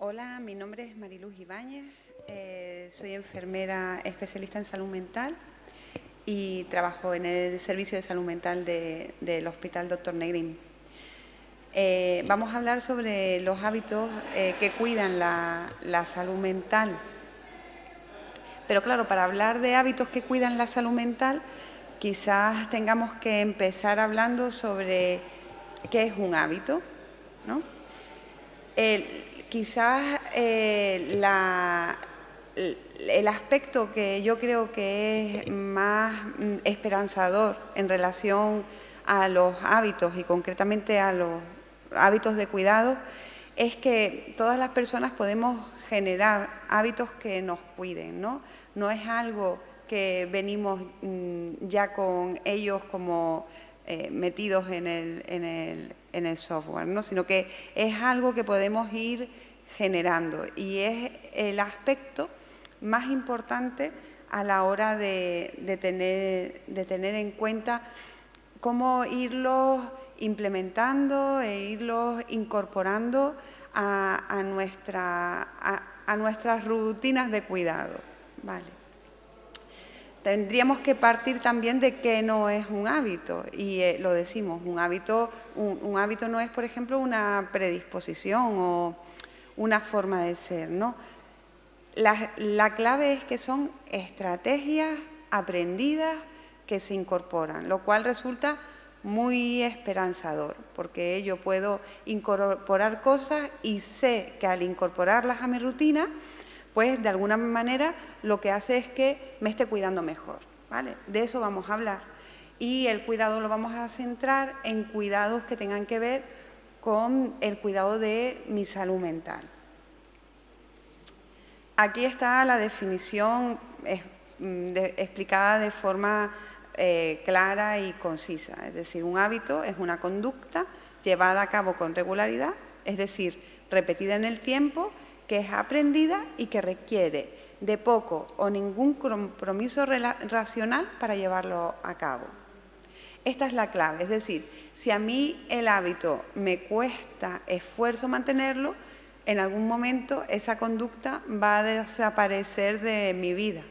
Hola, mi nombre es Mariluz Ibáñez, soy enfermera especialista en salud mental y trabajo en el servicio de salud mental del Hospital Dr. Negrín. Vamos a hablar sobre los hábitos que cuidan la salud mental. Pero claro, para hablar de hábitos que cuidan la salud mental, quizás tengamos que empezar hablando sobre qué es un hábito, ¿no? Quizás el aspecto que yo creo que es más esperanzador en relación a los hábitos y concretamente a los hábitos de cuidado es que todas las personas podemos generar hábitos que nos cuiden, ¿no? No es algo que venimos ya con ellos como metidos en el software, ¿no? Sino que es algo que podemos ir generando y es el aspecto más importante a la hora de tener en cuenta cómo irlos implementando e irlos incorporando a nuestras rutinas de cuidado, ¿vale? Tendríamos que partir también de qué no es un hábito y lo decimos, un hábito no es, por ejemplo, una predisposición o una forma de ser, ¿no? La clave es que son estrategias aprendidas que se incorporan, lo cual resulta muy esperanzador, porque yo puedo incorporar cosas y sé que al incorporarlas a mi rutina, pues de alguna manera lo que hace es que me esté cuidando mejor, ¿vale? De eso vamos a hablar. Y el cuidado lo vamos a centrar en cuidados que tengan que ver con el cuidado de mi salud mental. Aquí está la definición explicada de forma clara y concisa. Es decir, un hábito es una conducta llevada a cabo con regularidad, es decir, repetida en el tiempo, que es aprendida y que requiere de poco o ningún compromiso racional para llevarlo a cabo. Esta es la clave, es decir, si a mí el hábito me cuesta esfuerzo mantenerlo, en algún momento esa conducta va a desaparecer de mi vida,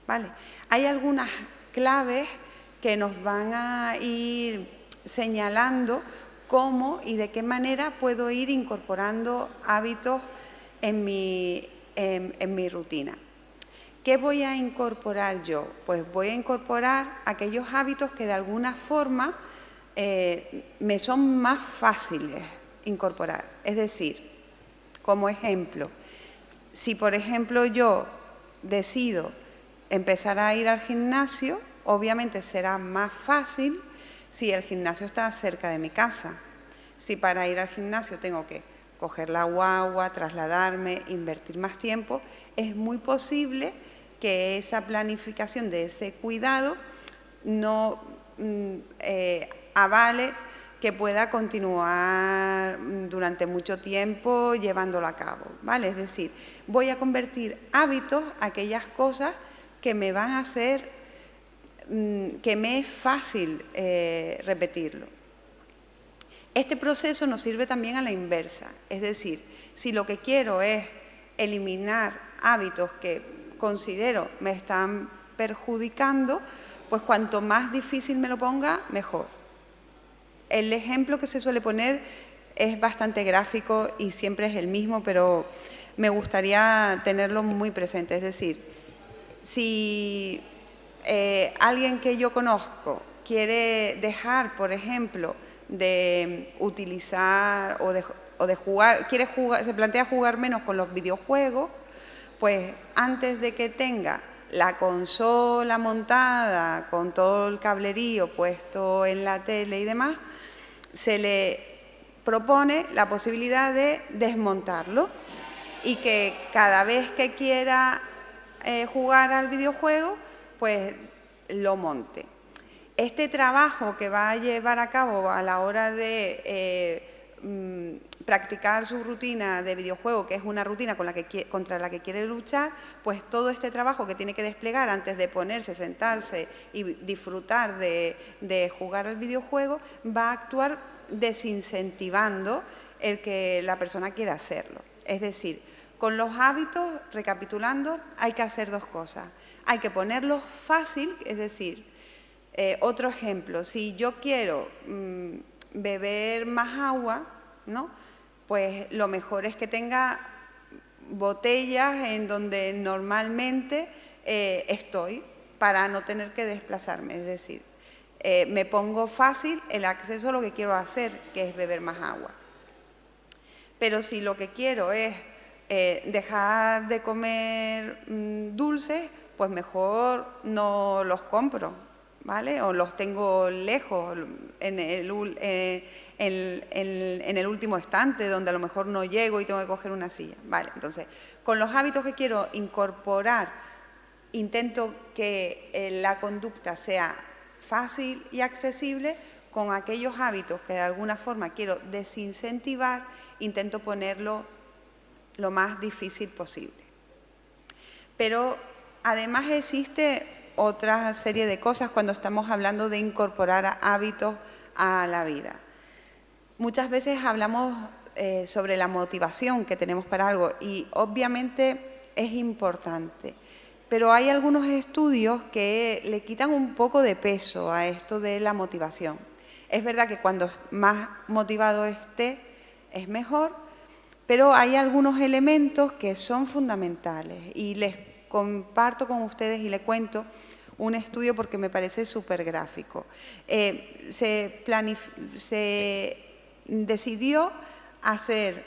¿vale? Hay algunas claves que nos van a ir señalando cómo y de qué manera puedo ir incorporando hábitos en mi rutina. ¿Qué voy a incorporar yo? Pues voy a incorporar aquellos hábitos que de alguna forma me son más fáciles incorporar. Es decir, como ejemplo, si por ejemplo yo decido empezar a ir al gimnasio, obviamente será más fácil si el gimnasio está cerca de mi casa. Si para ir al gimnasio tengo que coger la guagua, trasladarme, invertir más tiempo, es muy posible que esa planificación de ese cuidado no avale que pueda continuar durante mucho tiempo llevándolo a cabo, ¿vale? Es decir, voy a convertir hábitos aquellas cosas que me van a hacer, que me es fácil repetirlo. Este proceso nos sirve también a la inversa, es decir, si lo que quiero es eliminar hábitos que considero me están perjudicando, pues cuanto más difícil me lo ponga, mejor. El ejemplo que se suele poner es bastante gráfico y siempre es el mismo, pero me gustaría tenerlo muy presente. Es decir, si alguien que yo conozco quiere dejar, por ejemplo, de utilizar o de jugar, se plantea jugar menos con los videojuegos, pues antes de que tenga la consola montada con todo el cablerío puesto en la tele y demás, se le propone la posibilidad de desmontarlo y que cada vez que quiera jugar al videojuego, pues lo monte. Este trabajo que va a llevar a cabo a la hora de practicar su rutina de videojuego, que es una rutina contra la que quiere luchar, pues todo este trabajo que tiene que desplegar antes de ponerse, sentarse y disfrutar de jugar al videojuego, va a actuar desincentivando el que la persona quiera hacerlo. Es decir, con los hábitos, recapitulando, hay que hacer dos cosas. Hay que ponerlos fácil, es decir, otro ejemplo, si yo quiero beber más agua, ¿no? Pues lo mejor es que tenga botellas en donde normalmente estoy para no tener que desplazarme, es decir, me pongo fácil el acceso a lo que quiero hacer, que es beber más agua. Pero si lo que quiero es dejar de comer dulces, pues mejor no los compro, ¿vale? O los tengo lejos, en el último estante, donde a lo mejor no llego y tengo que coger una silla, ¿vale? Entonces, con los hábitos que quiero incorporar, intento que la conducta sea fácil y accesible. Con aquellos hábitos que de alguna forma quiero desincentivar, intento ponerlo lo más difícil posible. Pero además existe otra serie de cosas cuando estamos hablando de incorporar hábitos a la vida. Muchas veces hablamos sobre la motivación que tenemos para algo y obviamente es importante. Pero hay algunos estudios que le quitan un poco de peso a esto de la motivación. Es verdad que cuando más motivado esté es mejor, pero hay algunos elementos que son fundamentales y les comparto con ustedes y les cuento un estudio porque me parece súper gráfico. Se decidió hacer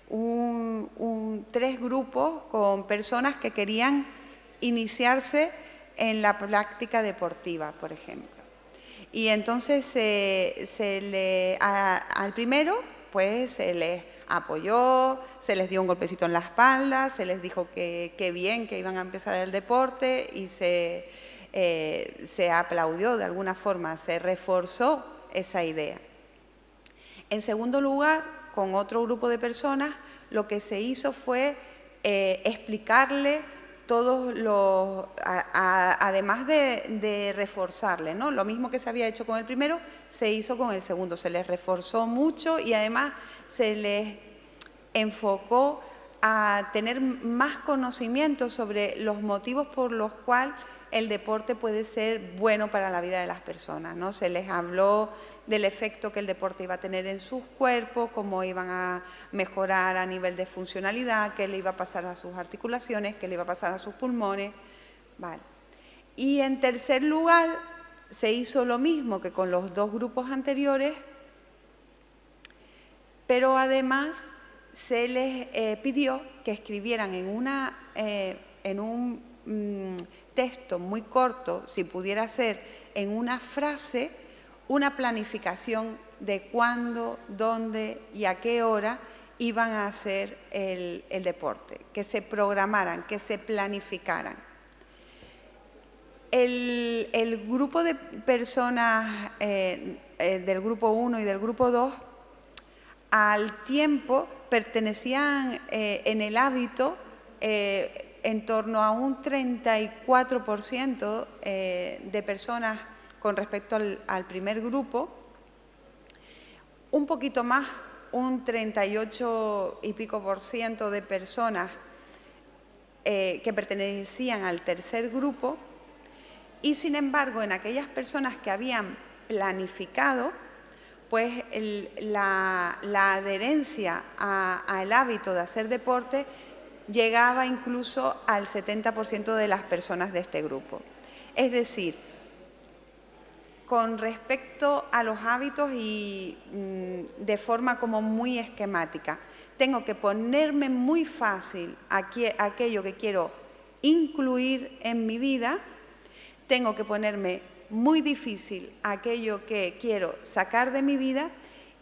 3 grupos con personas que querían iniciarse en la práctica deportiva, por ejemplo. Y entonces al primero pues se les apoyó, se les dio un golpecito en la espalda, se les dijo que bien que iban a empezar el deporte y se aplaudió de alguna forma, se reforzó esa idea. En segundo lugar, con otro grupo de personas, lo que se hizo fue explicarle todos los, además de reforzarle, ¿no? Lo mismo que se había hecho con el primero, se hizo con el segundo, se les reforzó mucho y además se les enfocó a tener más conocimiento sobre los motivos por los cuales el deporte puede ser bueno para la vida de las personas, ¿no? Se les habló del efecto que el deporte iba a tener en sus cuerpos, cómo iban a mejorar a nivel de funcionalidad, qué le iba a pasar a sus articulaciones, qué le iba a pasar a sus pulmones. Vale. Y en tercer lugar, se hizo lo mismo que con los 2 grupos anteriores, pero además se les pidió que escribieran en un texto muy corto, si pudiera ser en una frase, una planificación de cuándo, dónde y a qué hora iban a hacer el deporte, que se programaran, que se planificaran. El grupo de personas del grupo 1 y del grupo 2, al tiempo pertenecían en el hábito en torno a un 34% de personas con respecto al primer grupo, un poquito más, un 38 y pico % de personas que pertenecían al tercer grupo, y sin embargo en aquellas personas que habían planificado, pues la adherencia al hábito de hacer deporte llegaba incluso al 70% de las personas de este grupo. Es decir, con respecto a los hábitos y de forma como muy esquemática, tengo que ponerme muy fácil aquello que quiero incluir en mi vida, tengo que ponerme muy difícil aquello que quiero sacar de mi vida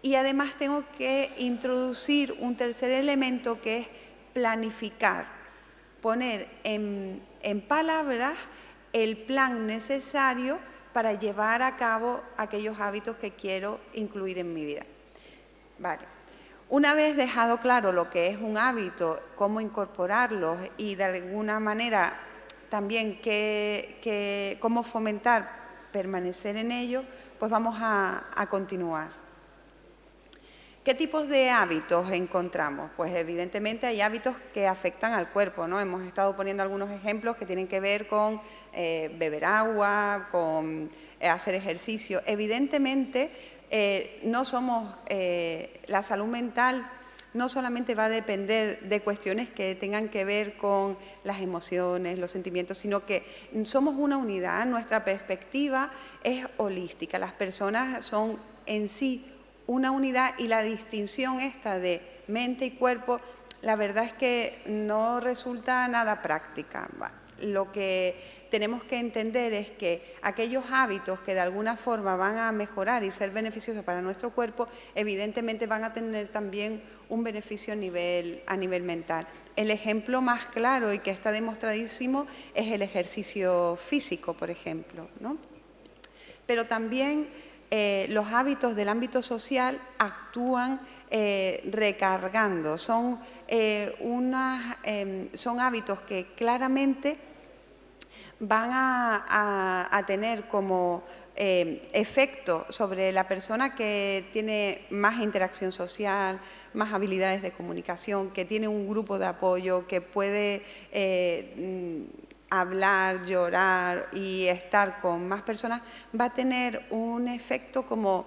y además tengo que introducir un tercer elemento que es planificar, poner en palabras el plan necesario para llevar a cabo aquellos hábitos que quiero incluir en mi vida. Vale. Una vez dejado claro lo que es un hábito, cómo incorporarlo y de alguna manera también cómo fomentar permanecer en ello, pues vamos a continuar. ¿Qué tipos de hábitos encontramos? Pues evidentemente hay hábitos que afectan al cuerpo, ¿no? Hemos estado poniendo algunos ejemplos que tienen que ver con beber agua, con hacer ejercicio. Evidentemente no somos, la salud mental no solamente va a depender de cuestiones que tengan que ver con las emociones, los sentimientos, sino que somos una unidad, nuestra perspectiva es holística, las personas son en sí una unidad y la distinción esta de mente y cuerpo, la verdad es que no resulta nada práctica. Lo que tenemos que entender es que aquellos hábitos que de alguna forma van a mejorar y ser beneficiosos para nuestro cuerpo, evidentemente van a tener también un beneficio a nivel mental. El ejemplo más claro y que está demostradísimo es el ejercicio físico, por ejemplo, ¿no? Pero también los hábitos del ámbito social actúan recargando, son hábitos que claramente van a tener como efecto sobre la persona que tiene más interacción social, más habilidades de comunicación, que tiene un grupo de apoyo, que puede hablar, llorar y estar con más personas, va a tener un efecto como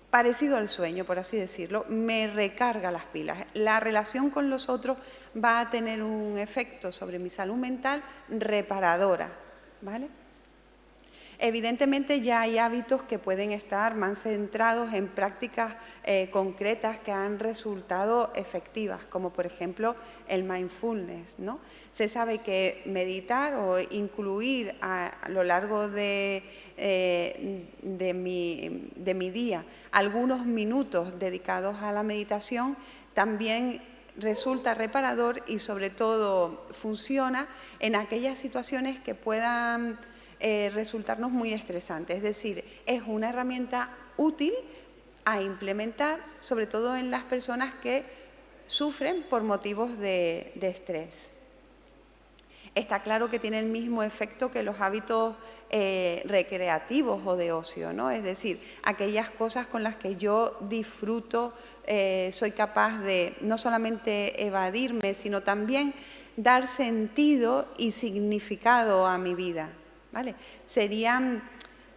parecido al sueño, por así decirlo, me recarga las pilas. La relación con los otros va a tener un efecto sobre mi salud mental reparadora, ¿vale? Evidentemente ya hay hábitos que pueden estar más centrados en prácticas concretas que han resultado efectivas, como por ejemplo el mindfulness, ¿no? Se sabe que meditar o incluir a lo largo de mi día algunos minutos dedicados a la meditación también resulta reparador y sobre todo funciona en aquellas situaciones que puedan resultarnos muy estresantes. Es decir, es una herramienta útil a implementar, sobre todo en las personas que sufren por motivos de estrés. Está claro que tiene el mismo efecto que los hábitos recreativos o de ocio, ¿no? Es decir, aquellas cosas con las que yo disfruto, soy capaz de no solamente evadirme, sino también dar sentido y significado a mi vida, ¿vale? Serían,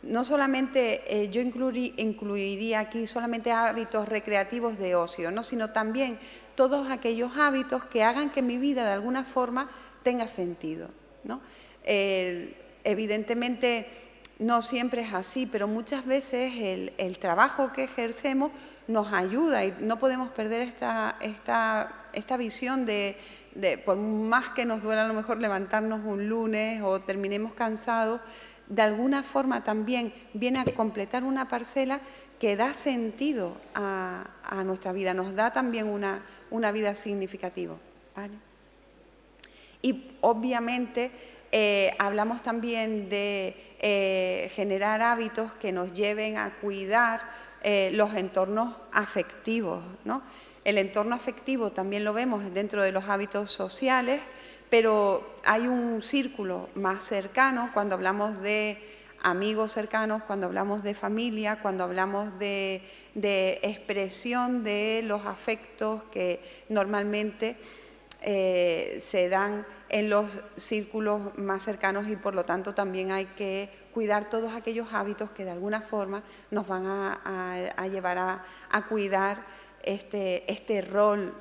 no solamente, yo incluiría aquí solamente hábitos recreativos de ocio, ¿no? Sino también todos aquellos hábitos que hagan que mi vida de alguna forma tenga sentido, ¿no? Evidentemente no siempre es así, pero muchas veces el trabajo que ejercemos nos ayuda y no podemos perder esta visión de por más que nos duela a lo mejor levantarnos un lunes o terminemos cansados, de alguna forma también viene a completar una parcela que da sentido a nuestra vida, nos da también una vida significativa, ¿vale? Y obviamente hablamos también de generar hábitos que nos lleven a cuidar los entornos afectivos, ¿no? El entorno afectivo también lo vemos dentro de los hábitos sociales, pero hay un círculo más cercano cuando hablamos de amigos cercanos, cuando hablamos de familia, cuando hablamos de expresión de los afectos que normalmente se dan en los círculos más cercanos y por lo tanto también hay que cuidar todos aquellos hábitos que de alguna forma nos van a llevar a cuidar este rol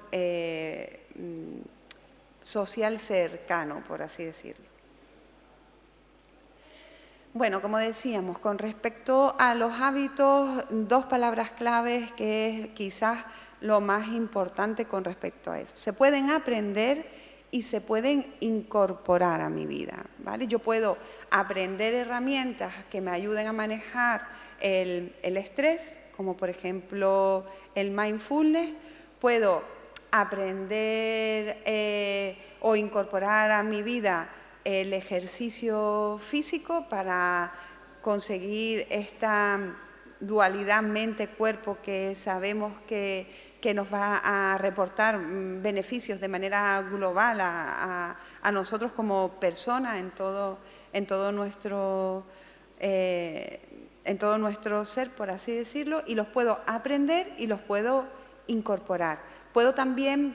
social cercano, por así decirlo. Bueno, como decíamos, con respecto a los hábitos, dos palabras claves que es quizás lo más importante con respecto a eso. Se pueden aprender y se pueden incorporar a mi vida, ¿vale? Yo puedo aprender herramientas que me ayuden a manejar el estrés, como por ejemplo el mindfulness. Puedo aprender o incorporar a mi vida el ejercicio físico para conseguir esta dualidad mente-cuerpo que sabemos que nos va a reportar beneficios de manera global a nosotros como personas en todo nuestro en todo nuestro ser, por así decirlo, y los puedo aprender y los puedo incorporar. Puedo también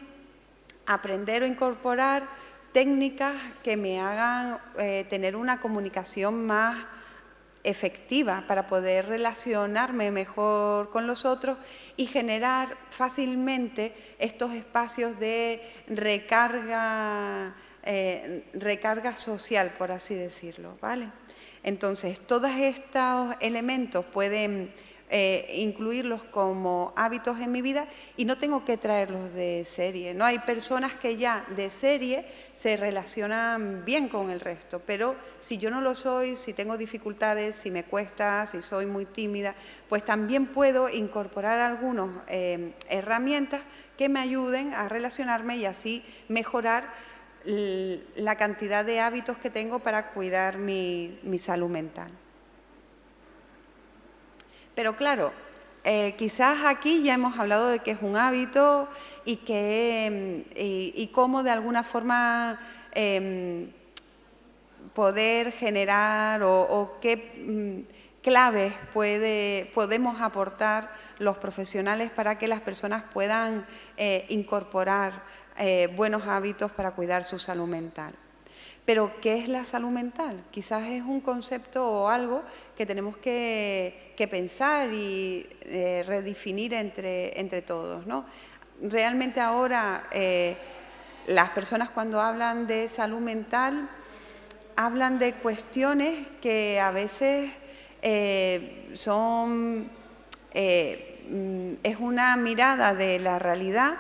aprender o incorporar técnicas que me hagan tener una comunicación más efectiva para poder relacionarme mejor con los otros y generar fácilmente estos espacios de recarga, recarga social, por así decirlo, ¿vale? Entonces, todos estos elementos pueden incluirlos como hábitos en mi vida y no tengo que traerlos de serie, ¿no? Hay personas que ya de serie se relacionan bien con el resto, pero si yo no lo soy, si tengo dificultades, si me cuesta, si soy muy tímida, pues también puedo incorporar algunas herramientas que me ayuden a relacionarme y así mejorar la cantidad de hábitos que tengo para cuidar mi salud mental. Pero claro, quizás aquí ya hemos hablado de que es un hábito y cómo de alguna forma poder generar o qué claves podemos aportar los profesionales para que las personas puedan incorporar buenos hábitos para cuidar su salud mental. Pero, ¿qué es la salud mental? Quizás es un concepto o algo que tenemos que pensar y redefinir entre todos, ¿no? Realmente ahora las personas cuando hablan de salud mental hablan de cuestiones que a veces es una mirada de la realidad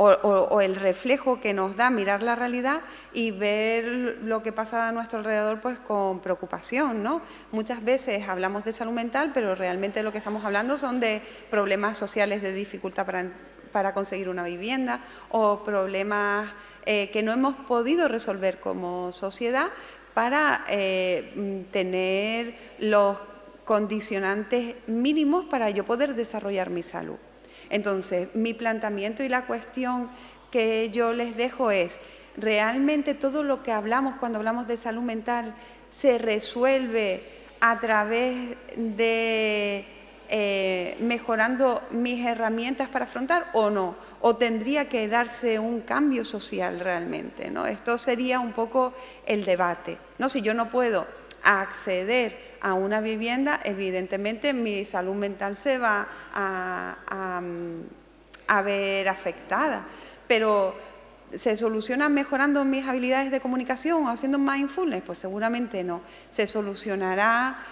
o el reflejo que nos da mirar la realidad y ver lo que pasa a nuestro alrededor pues con preocupación, ¿no? Muchas veces hablamos de salud mental, pero realmente lo que estamos hablando son de problemas sociales, de dificultad para conseguir una vivienda o problemas que no hemos podido resolver como sociedad para tener los condicionantes mínimos para yo poder desarrollar mi salud. Entonces, mi planteamiento y la cuestión que yo les dejo es, ¿realmente todo lo que hablamos cuando hablamos de salud mental se resuelve a través de mejorando mis herramientas para afrontar o no? ¿O tendría que darse un cambio social realmente, ¿no? Esto sería un poco el debate, ¿no? Si yo no puedo acceder a una vivienda, evidentemente mi salud mental se va a ver afectada, pero ¿se soluciona mejorando mis habilidades de comunicación o haciendo mindfulness? Pues seguramente no. Se solucionará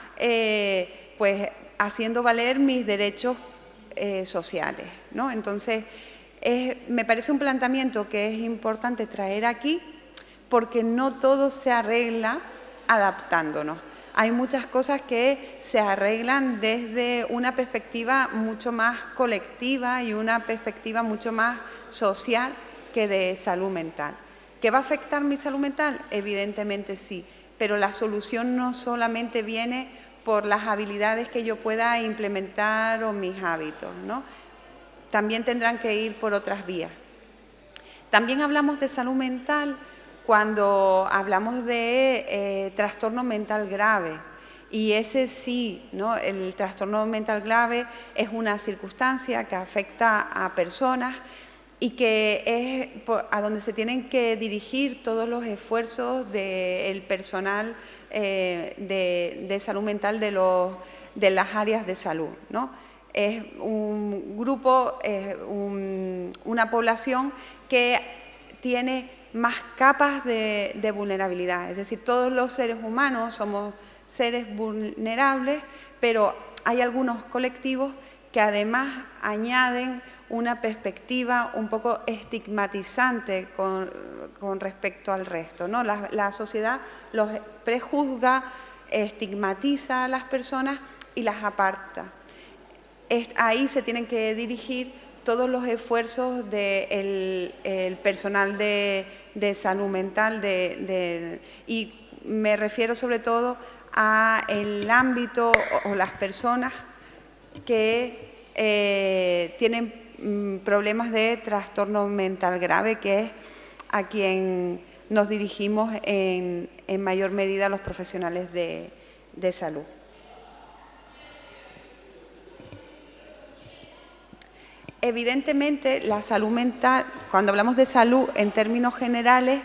pues haciendo valer mis derechos sociales, ¿no? Entonces, me parece un planteamiento que es importante traer aquí porque no todo se arregla adaptándonos. Hay muchas cosas que se arreglan desde una perspectiva mucho más colectiva y una perspectiva mucho más social que de salud mental. ¿Que va a afectar mi salud mental? Evidentemente sí, pero la solución no solamente viene por las habilidades que yo pueda implementar o mis hábitos, ¿no? También tendrán que ir por otras vías. También hablamos de salud mental cuando hablamos de trastorno mental grave, y ese sí, ¿no? El trastorno mental grave es una circunstancia que afecta a personas y que es a donde se tienen que dirigir todos los esfuerzos del personal de salud mental de las áreas de salud, ¿no? Es un grupo, una población que tiene más capas de vulnerabilidad. Es decir, todos los seres humanos somos seres vulnerables, pero hay algunos colectivos que además añaden una perspectiva un poco estigmatizante con respecto al resto, ¿no? La sociedad los prejuzga, estigmatiza a las personas y las aparta. Ahí se tienen que dirigir todos los esfuerzos del personal de salud mental y me refiero sobre todo a el ámbito o las personas que tienen problemas de trastorno mental grave, que es a quien nos dirigimos en mayor medida los profesionales de salud. Evidentemente, la salud mental, cuando hablamos de salud en términos generales,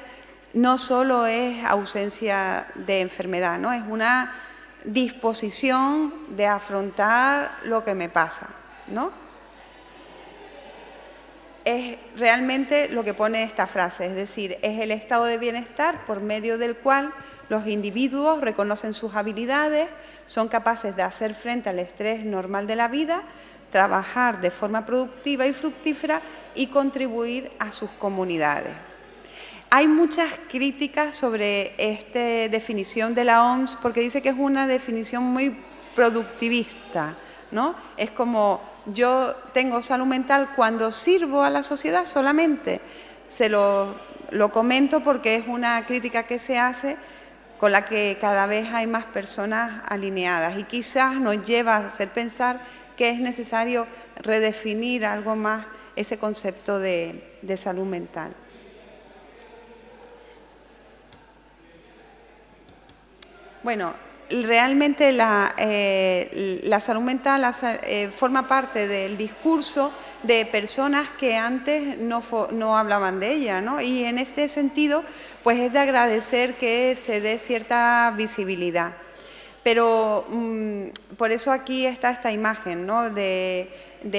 no solo es ausencia de enfermedad, ¿no? Es una disposición de afrontar lo que me pasa, ¿no? Es realmente lo que pone esta frase, es decir, es el estado de bienestar por medio del cual los individuos reconocen sus habilidades, son capaces de hacer frente al estrés normal de la vida, trabajar de forma productiva y fructífera y contribuir a sus comunidades. Hay muchas críticas sobre esta definición de la OMS porque dice que es una definición muy productivista, ¿no? Es como yo tengo salud mental cuando sirvo a la sociedad solamente. Se lo comento porque es una crítica que se hace con la que cada vez hay más personas alineadas y quizás nos lleva a hacer pensar que es necesario redefinir algo más ese concepto de salud mental. Bueno, realmente la salud mental forma parte del discurso de personas que antes no hablaban de ella, ¿no? Y en este sentido, pues es de agradecer que se dé cierta visibilidad. Pero por eso aquí está esta imagen, ¿no? de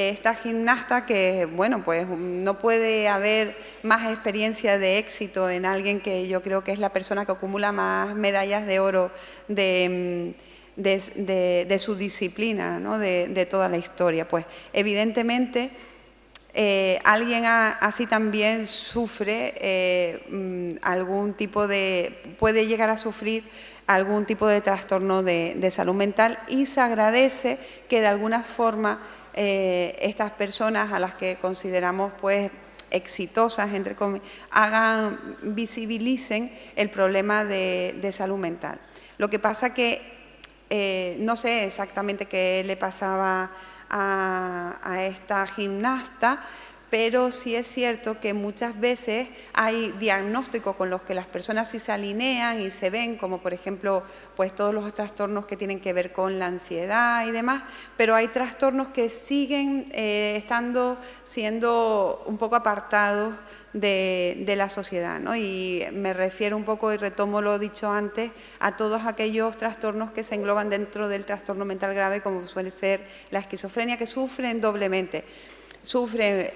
esta gimnasta que, bueno, pues no puede haber más experiencia de éxito en alguien que yo creo que es la persona que acumula más medallas de oro de su disciplina, ¿no? de toda la historia. Pues evidentemente alguien así también sufre algún tipo puede llegar a sufrir algún tipo de trastorno de salud mental y se agradece que de alguna forma estas personas a las que consideramos pues exitosas, entre comillas, visibilicen el problema de salud mental. Lo que pasa que no sé exactamente qué le pasaba a esta gimnasta, pero sí es cierto que muchas veces hay diagnósticos con los que las personas sí se alinean y se ven, como por ejemplo, pues todos los trastornos que tienen que ver con la ansiedad y demás, pero hay trastornos que siguen siendo un poco apartados de la sociedad, ¿no? Y me refiero un poco, y retomo lo dicho antes, a todos aquellos trastornos que se engloban dentro del trastorno mental grave, como suele ser la esquizofrenia, que sufren doblemente. Sufren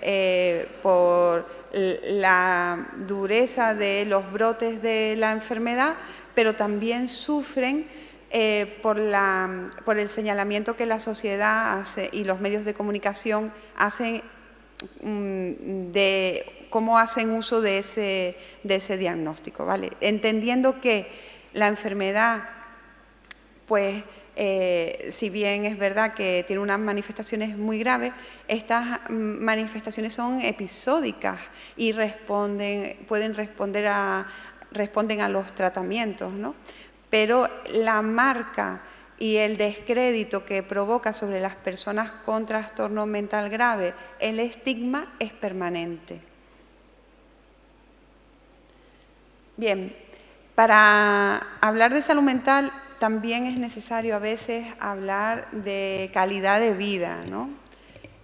por la dureza de los brotes de la enfermedad, pero también sufren por el señalamiento que la sociedad hace y los medios de comunicación hacen de cómo hacen uso de ese diagnóstico, ¿vale? Entendiendo que la enfermedad, pues, si bien es verdad que tiene unas manifestaciones muy graves, estas manifestaciones son episódicas y responden a los tratamientos, ¿no? Pero la marca y el descrédito que provoca sobre las personas con trastorno mental grave, el estigma es permanente. Bien, para hablar de salud mental también es necesario a veces hablar de calidad de vida, ¿no?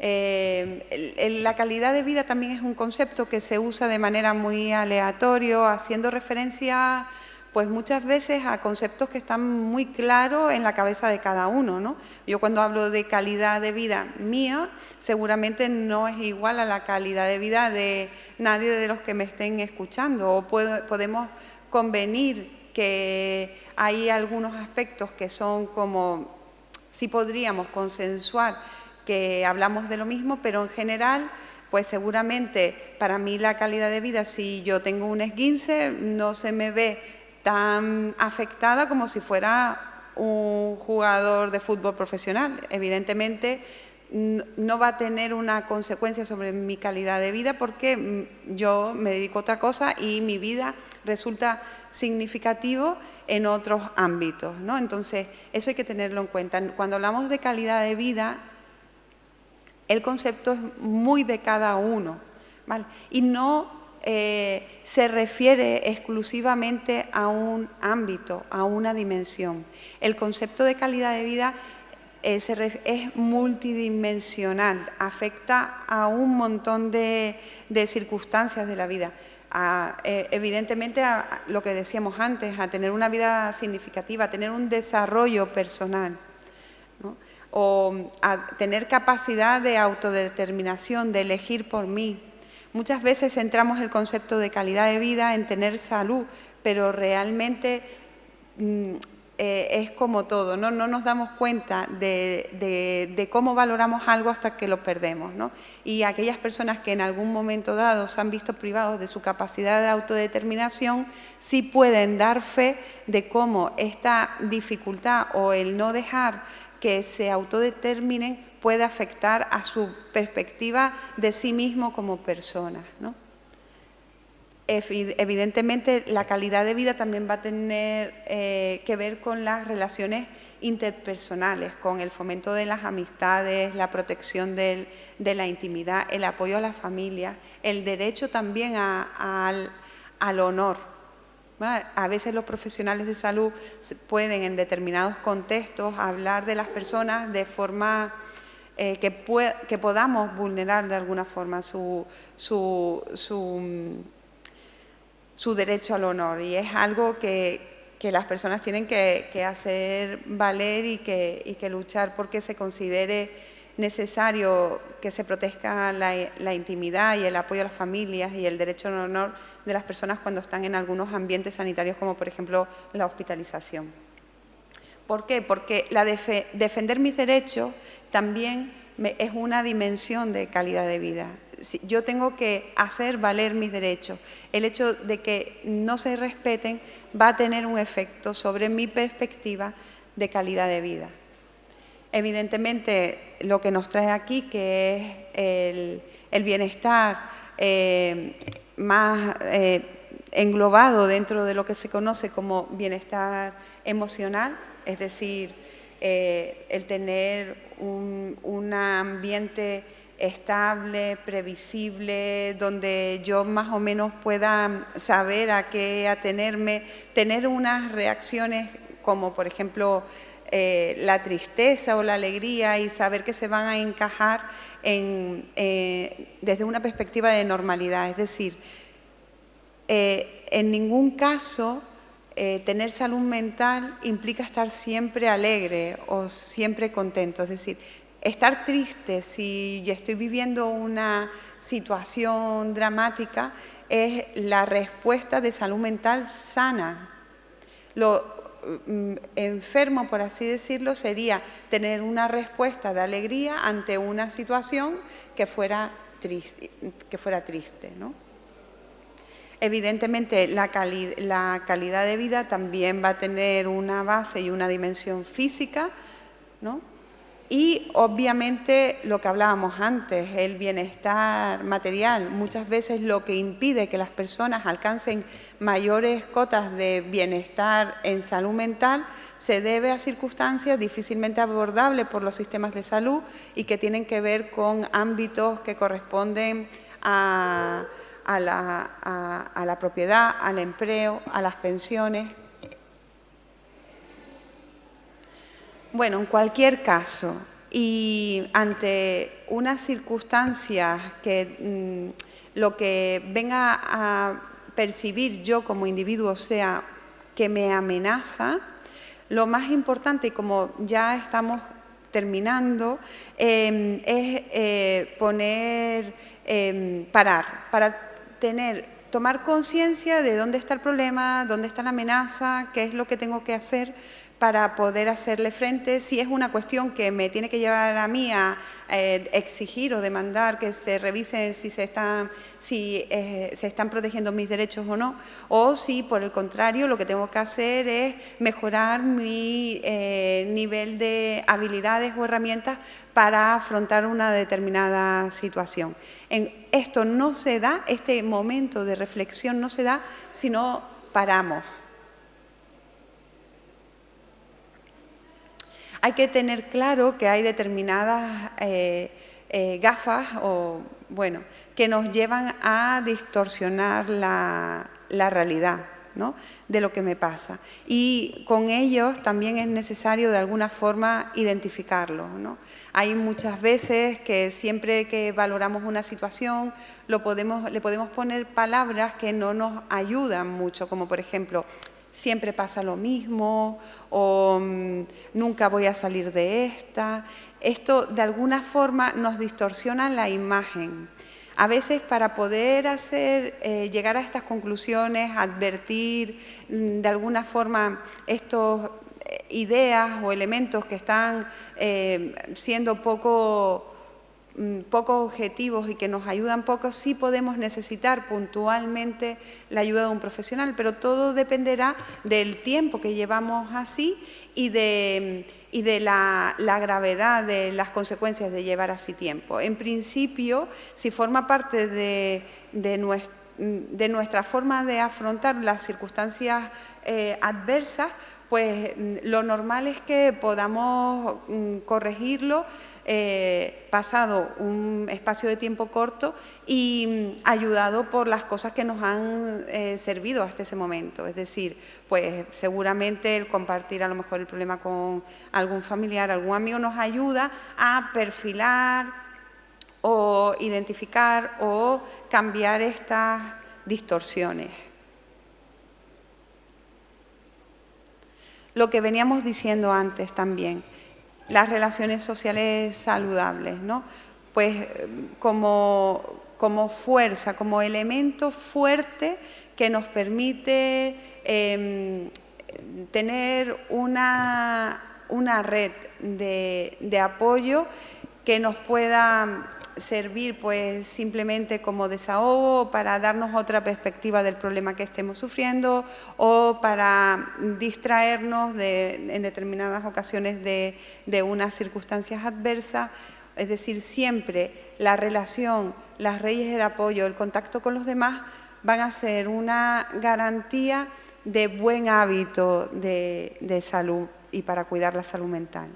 La calidad de vida también es un concepto que se usa de manera muy aleatoria, haciendo referencia pues muchas veces a conceptos que están muy claros en la cabeza de cada uno, ¿no? Yo cuando hablo de calidad de vida mía, seguramente no es igual a la calidad de vida de nadie de los que me estén escuchando, o podemos convenir que hay algunos aspectos que son como, si podríamos consensuar que hablamos de lo mismo, pero en general, pues seguramente para mí la calidad de vida, si yo tengo un esguince, no se me ve tan afectada como si fuera un jugador de fútbol profesional. Evidentemente no va a tener una consecuencia sobre mi calidad de vida porque yo me dedico a otra cosa y mi vida resulta significativo en otros ámbitos, ¿no? Entonces, eso hay que tenerlo en cuenta. Cuando hablamos de calidad de vida, el concepto es muy de cada uno, ¿vale? Y no se refiere exclusivamente a un ámbito, a una dimensión. El concepto de calidad de vida es multidimensional, afecta a un montón de circunstancias de la vida. Evidentemente, a lo que decíamos antes, a tener una vida significativa, a tener un desarrollo personal, ¿no? O a tener capacidad de autodeterminación, de elegir por mí. Muchas veces centramos el concepto de calidad de vida en tener salud, pero realmente es como todo, ¿no? No nos damos cuenta de cómo valoramos algo hasta que lo perdemos, ¿no? Y aquellas personas que en algún momento dado se han visto privados de su capacidad de autodeterminación, sí pueden dar fe de cómo esta dificultad o el no dejar que se autodeterminen puede afectar a su perspectiva de sí mismo como personas, ¿no? Evidentemente, la calidad de vida también va a tener que ver con las relaciones interpersonales, con el fomento de las amistades, la protección de la intimidad, el apoyo a la familia, el derecho también al honor. ¿Vale? A veces los profesionales de salud pueden en determinados contextos hablar de las personas de forma que podamos vulnerar de alguna forma su derecho al honor, y es algo que las personas tienen que hacer valer y que luchar porque se considere necesario que se proteja la intimidad y el apoyo a las familias y el derecho al honor de las personas cuando están en algunos ambientes sanitarios, como por ejemplo la hospitalización. ¿Por qué? Porque defender mis derechos también es una dimensión de calidad de vida. Yo tengo que hacer valer mis derechos. El hecho de que no se respeten va a tener un efecto sobre mi perspectiva de calidad de vida. Evidentemente, lo que nos trae aquí, que es el bienestar más englobado dentro de lo que se conoce como bienestar emocional, es decir, el tener un ambiente estable, previsible, donde yo más o menos pueda saber a qué atenerme, tener unas reacciones como por ejemplo la tristeza o la alegría y saber que se van a encajar desde una perspectiva de normalidad. Es decir, en ningún caso tener salud mental implica estar siempre alegre o siempre contento. Es decir, estar triste si yo estoy viviendo una situación dramática es la respuesta de salud mental sana. Lo enfermo, por así decirlo, sería tener una respuesta de alegría ante una situación que fuera triste, ¿no? Evidentemente, la calidad de vida también va a tener una base y una dimensión física, ¿no? Y obviamente lo que hablábamos antes, el bienestar material, muchas veces lo que impide que las personas alcancen mayores cotas de bienestar en salud mental se debe a circunstancias difícilmente abordables por los sistemas de salud y que tienen que ver con ámbitos que corresponden a la propiedad, al empleo, a las pensiones. Bueno, en cualquier caso, y ante unas circunstancias que lo que venga a percibir yo como individuo sea que me amenaza, lo más importante, y como ya estamos terminando, es parar, para tomar conciencia de dónde está el problema, dónde está la amenaza, qué es lo que tengo que hacer para poder hacerle frente. Si es una cuestión que me tiene que llevar a mí a exigir o demandar que se revisen si se están protegiendo mis derechos o no, o si por el contrario lo que tengo que hacer es mejorar mi nivel de habilidades o herramientas para afrontar una determinada situación. Esto no se da, este momento de reflexión no se da si no paramos. Hay que tener claro que hay determinadas gafas que nos llevan a distorsionar la realidad. ¿no?, de lo que me pasa. Y con ellos también es necesario de alguna forma identificarlo, ¿no? Hay muchas veces que siempre que valoramos una situación le podemos poner palabras que no nos ayudan mucho, como por ejemplo, siempre pasa lo mismo, o nunca voy a salir de esta. Esto de alguna forma nos distorsiona la imagen. A veces para poder llegar a estas conclusiones, advertir de alguna forma estas ideas o elementos que están siendo poco objetivos y que nos ayudan poco, sí podemos necesitar puntualmente la ayuda de un profesional, pero todo dependerá del tiempo que llevamos así y de la gravedad de las consecuencias de llevar así tiempo. En principio, si forma parte de nuestra forma de afrontar las circunstancias adversas, pues lo normal es que podamos corregirlo pasado un espacio de tiempo corto y ayudado por las cosas que nos han servido hasta ese momento. Es decir, pues seguramente el compartir a lo mejor el problema con algún familiar, algún amigo, nos ayuda a perfilar o identificar o cambiar estas distorsiones. Lo que veníamos diciendo antes también, las relaciones sociales saludables, ¿no? Pues como fuerza, como elemento fuerte que nos permite tener una red de apoyo que nos pueda servir pues simplemente como desahogo, para darnos otra perspectiva del problema que estemos sufriendo o para distraernos en determinadas ocasiones de unas circunstancias adversas. Es decir, siempre la relación, las redes del apoyo, el contacto con los demás van a ser una garantía de buen hábito de salud y para cuidar la salud mental.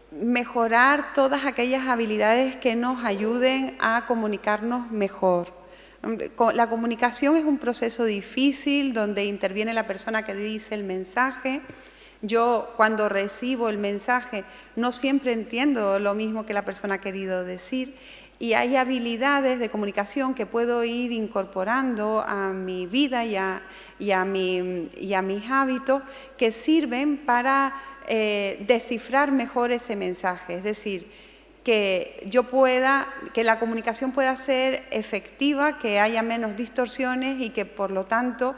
Mejorar todas aquellas habilidades que nos ayuden a comunicarnos mejor. La comunicación es un proceso difícil donde interviene la persona que dice el mensaje. Yo, cuando recibo el mensaje, no siempre entiendo lo mismo que la persona ha querido decir, y hay habilidades de comunicación que puedo ir incorporando a mi vida y a mis hábitos que sirven para descifrar mejor ese mensaje. Es decir, que la comunicación pueda ser efectiva, que haya menos distorsiones y que por lo tanto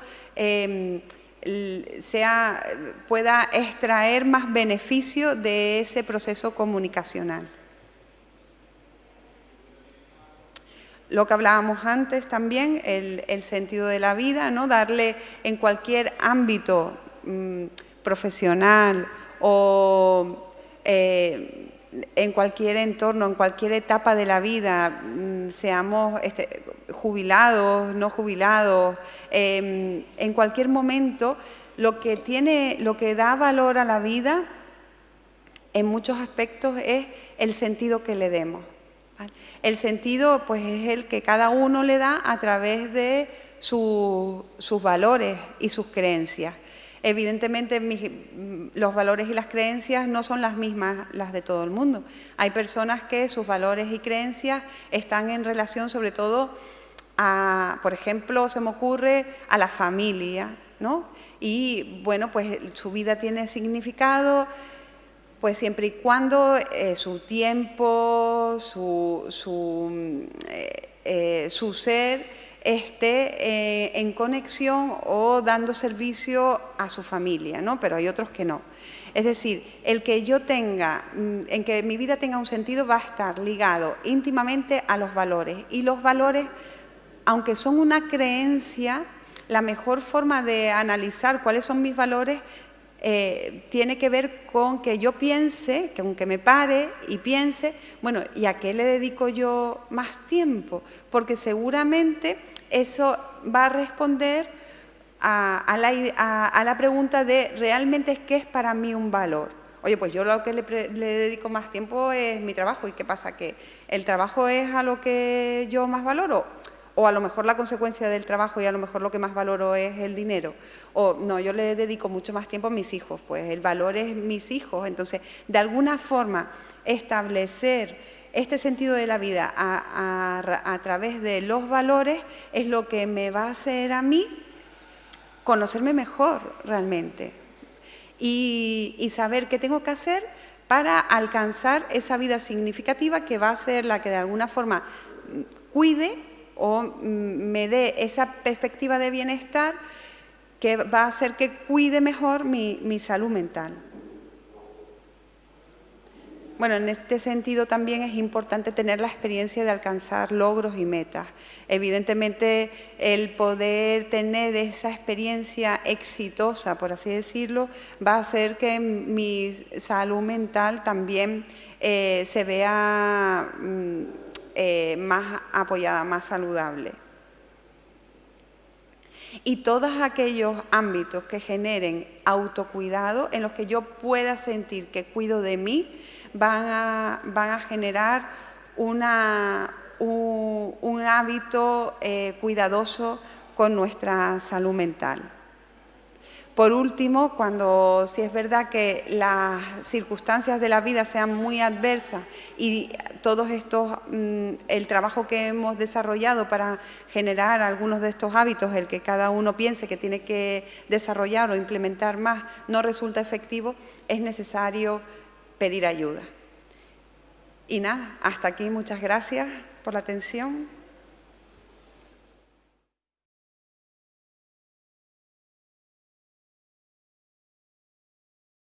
pueda extraer más beneficio de ese proceso comunicacional. Lo que hablábamos antes también, el sentido de la vida, ¿no? Darle en cualquier ámbito profesional o en cualquier entorno, en cualquier etapa de la vida, seamos jubilados, no jubilados, en cualquier momento, lo que da valor a la vida en muchos aspectos es el sentido que le demos. El sentido pues es el que cada uno le da a través de sus valores y sus creencias. Evidentemente los valores y las creencias no son las mismas las de todo el mundo. Hay personas que sus valores y creencias están en relación sobre todo a, por ejemplo, se me ocurre a la familia, ¿no? Y bueno, pues su vida tiene significado pues siempre y cuando su tiempo, su ser esté en conexión o dando servicio a su familia, ¿no? Pero hay otros que no. Es decir, en que mi vida tenga un sentido va a estar ligado íntimamente a los valores. Y los valores, aunque son una creencia, la mejor forma de analizar cuáles son mis valores tiene que ver con que yo piense, que aunque me pare y piense, bueno, ¿y a qué le dedico yo más tiempo? Porque seguramente eso va a responder a la pregunta de ¿realmente qué es para mí un valor? Oye, pues yo lo que le dedico más tiempo es mi trabajo. ¿Y qué pasa? ¿Que el trabajo es a lo que yo más valoro? o a lo mejor la consecuencia del trabajo y a lo mejor lo que más valoro es el dinero, o no, yo le dedico mucho más tiempo a mis hijos, pues el valor es mis hijos. Entonces, de alguna forma, establecer este sentido de la vida a través de los valores es lo que me va a hacer a mí conocerme mejor realmente y saber qué tengo que hacer para alcanzar esa vida significativa que va a ser la que de alguna forma cuide o me dé esa perspectiva de bienestar que va a hacer que cuide mejor mi salud mental. Bueno, en este sentido también es importante tener la experiencia de alcanzar logros y metas. Evidentemente, el poder tener esa experiencia exitosa, por así decirlo, va a hacer que mi salud mental también se vea más apoyada, más saludable. Y todos aquellos ámbitos que generen autocuidado, en los que yo pueda sentir que cuido de mí, van a generar un hábito cuidadoso con nuestra salud mental. Por último, si es verdad que las circunstancias de la vida sean muy adversas y todos estos, el trabajo que hemos desarrollado para generar algunos de estos hábitos, el que cada uno piense que tiene que desarrollar o implementar más, no resulta efectivo, es necesario pedir ayuda. Y nada, hasta aquí, muchas gracias por la atención.